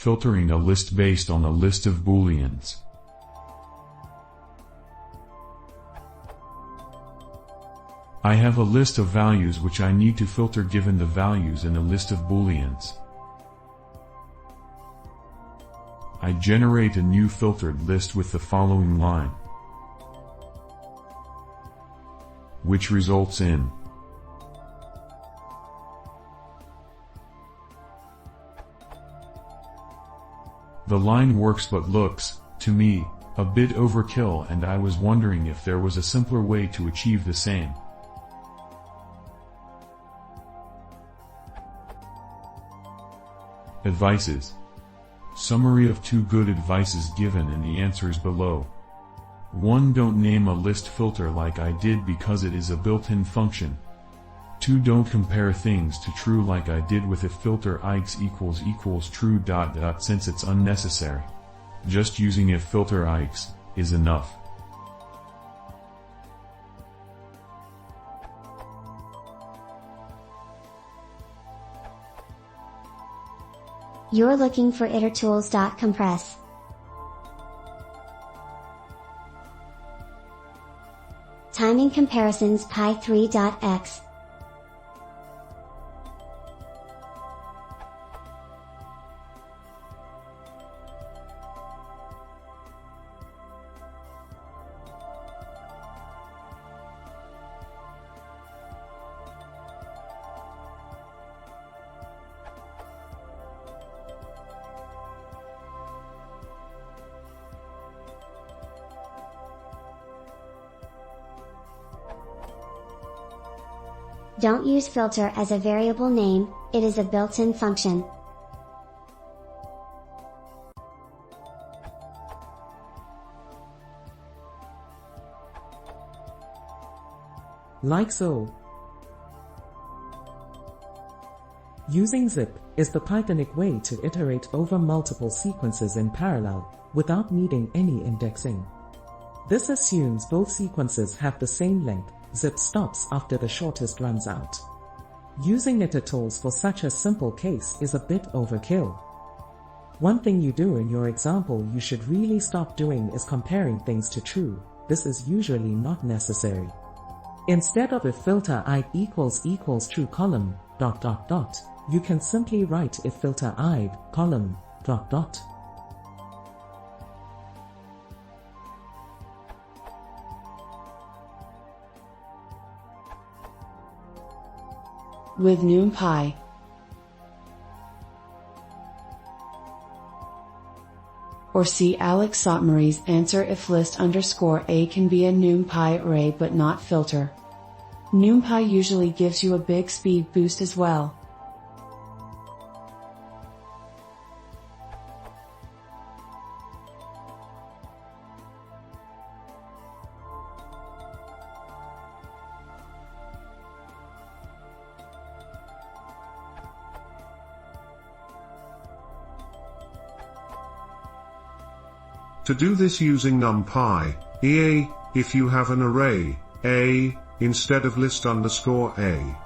filtering a list based on a list of booleans. I have a list of values which I need to filter given the values in a list of booleans. I generate a new filtered list with the following line, which results in the line works but looks, to me, a bit overkill, and I was wondering if there was a simpler way to achieve the same. Advices. Summary of 2 good advices given and the answers below. 1. Don't name a list filter like I did because it is a built-in function. 2. Don't compare things to true like I did with if filter x equals true ... since it's unnecessary. Just using if filter x is enough. You're looking for itertools.compress. Timing comparisons pi3.x. Don't use filter as a variable name, it is a built-in function. Like so. Using zip is the Pythonic way to iterate over multiple sequences in parallel, without needing any indexing. This assumes both sequences have the same length. Zip stops after the shortest runs out. Using itertools for such a simple case is a bit overkill. One thing you do in your example you should really stop doing is comparing things to true. This is usually not necessary. Instead of if filter I equals true column ... you can simply write if filter I column ... With numpy. Or see Alex Sotmary's answer if list _a can be a numpy array but not filter. Numpy usually gives you a big speed boost as well. To do this using numpy, if you have an array, a, instead of list _a.